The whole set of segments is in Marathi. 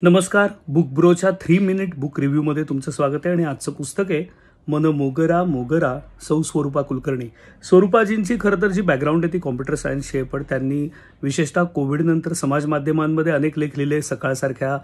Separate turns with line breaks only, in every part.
नमस्कार. बुक ब्रोच्या 3 मिनिट बुक रिव्ह्यूमध्ये तुमचं स्वागत आहे आणि आजचं पुस्तक आहे मन मोगरा मोगरा सौ स्वरूपा कुलकर्णी. स्वरूपाजींची खरं तर जी बॅकग्राऊंड आहे ती कॉम्प्युटर सायन्सची आहे, पण त्यांनी विशेषतः कोविडनंतर समाज माध्यमांमध्ये अनेक लेख लिहिले. सकाळसारख्या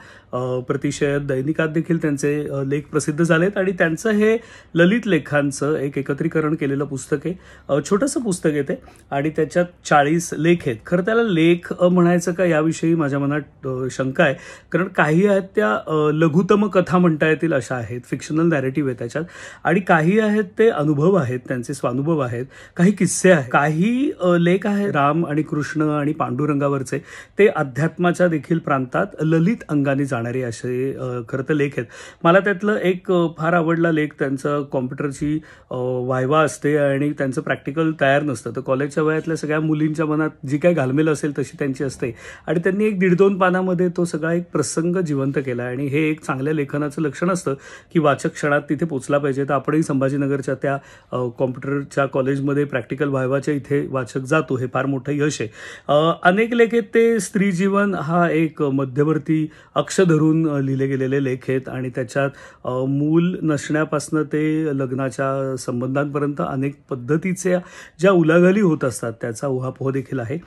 प्रतिशय दैनिकात देखील त्यांचे लेख प्रसिद्ध झालेत आणि त्यांचं हे ललित लेखांचं एक एकत्रीकरण केलेलं पुस्तक आहे. छोटंसं पुस्तक आहे ते आणि त्याच्यात 40 लेख आहेत. खरं त्याला लेख म्हणायचं का याविषयी माझ्या मनात शंका आहे, कारण काही आहेत त्या लघुतम कथा म्हणता येतील अशा आहेत, फिक्शनल नॅरेटिव्ह आहे त्याच्यात, आणि काही आहेत ते अनुभव आहेत, त्यांचे स्वानुभव आहेत, काही किस्से आहेत, काही लेख आहेत राम आणि कृष्ण आणि पांडुरंगावरचे, ते अध्यात्माच्या देखील प्रांतात ललित अंगाने जाणारे असे खरं तर लेख आहेत. मला त्यातलं एक फार आवडला लेख, त्यांचं कॉम्प्युटरची वायवा असते आणि त्यांचं प्रॅक्टिकल तयार नसतं, तर कॉलेजच्या वयातल्या सगळ्या मुलींच्या मनात जी काही घालमेल असेल तशी त्यांची असते आणि त्यांनी एक 1.5-2 पानामध्ये तो सगळा एक प्रसंग जिवंत केला. आणि हे एक चांगल्या लेखनाचं लक्षण असतं की वाचक क्षणात तिथे पोचला पाहिजे. तर आपणही संभाजीनगरच्या त्या कॉम्प्युटरच्या कॉलेजमध्ये प्रॅक्टिकल व्हायवाच्या इथे वाचक जातो, हे फार मोठं यश आहे. अनेक लेख आहेत ते स्त्री जीवन हा एक मध्यवर्ती अक्ष धरून लिहिले गेलेले लेख आहेत आणि त्याच्यात मूल नसण्यापासून ते लग्नाच्या संबंधांपर्यंत अनेक पद्धतीच्या ज्या उलाढाली होत असतात त्याचा उहापोह देखील आहे.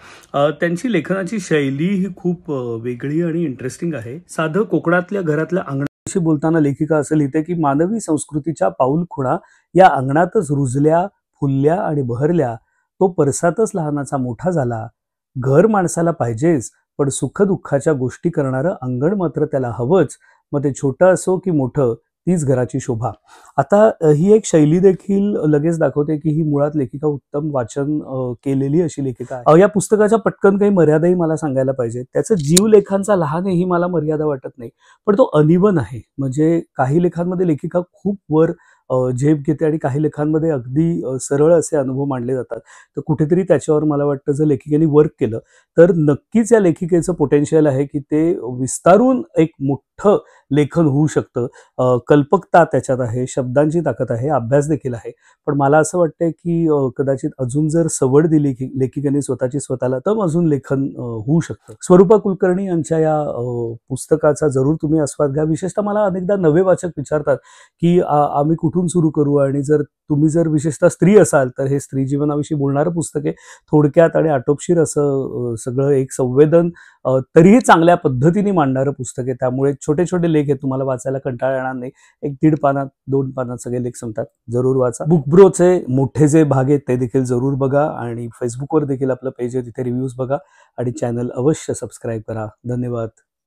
त्यांची लेखनाची शैली ही खूप वेगळी आणि इंटरेस्टिंग आहे. साधं कोकणातल्या घरातल्या अंगणाशी बोलताना लेखिका असं लिहिते की मानवी संस्कृतीच्या पाऊलखुणा या अंगणातच रुजल्या, फुलल्या आणि बहरल्या. तो परसातच लहानाचा मोठा झाला. घर माणसाला पाहिजेच, पण सुखदुःखाच्या गोष्टी करणारं अंगण मात्र त्याला हवंच. मग ते छोटं असो की मोठं, तीच घराची शोभा. आता ही एक शैली देखील लगेच दाखवते की ही मुळात लेखिका उत्तम वाचन केलेली अशी लेखिका आहे. या पुस्तकाच्या पटकन काही मर्यादाही मला सांगायला पाहिजे. त्याचं जीवलेखांचा लहान आहे ही मला मर्यादा वाटत नाही, पण तो अनिवन आहे. म्हणजे काही लेखांमध्ये लेखिका खूप वर झेप घेते आणि काही लेखांमध्ये अगदी सरळ असे अनुभव मांडले जातात. तर कुठेतरी त्याच्यावर मला वाटतं जर लेखिकेने वर्क केलं तर नक्कीच या लेखिकेचं पोटेन्शियल आहे की ते विस्तारून एक मोठं लेखन होऊ शकतं. कल्पकता त्याच्यात आहे, शब्दांची ताकद आहे, अभ्यास देखील आहे. पण मला असं वाटतंय की कदाचित अजून जर सवड दिली लेखिकेने स्वतःची स्वतःला, तर अजून लेखन होऊ शकतं. स्वरूपा कुलकर्णी यांच्या या पुस्तकाचा जरूर तुम्ही आस्वाद घ्या. विशेषतः मला अनेकदा नवे वाचक विचारतात की आम्ही कुठून सुरू करू, आणि जर तुम्ही विशेषतः स्त्री असाल तर हे स्त्री जीवनाविषयी बोलणारं पुस्तक आहे. थोडक्यात आणि आटोपशीर असं सगळं एक संवेदन तरीही चांगल्या पद्धतीने मांडणारं पुस्तक आहे. त्यामुळे छोटे छोटे लेख आहेत, तुम्हाला वाचायला कंटाळा येणार नाही. एक 1.5 पानात 2 पानात सगळे लेख संपतात. जरूर वाचा. बुक ब्रोचे मोठे जे भाग आहेत ते देखील जरूर बघा आणि फेसबुकवर देखील आपलं पेज आहे, तिथे रिव्ह्यूज बघा आणि चॅनल अवश्य सबस्क्राईब करा. धन्यवाद.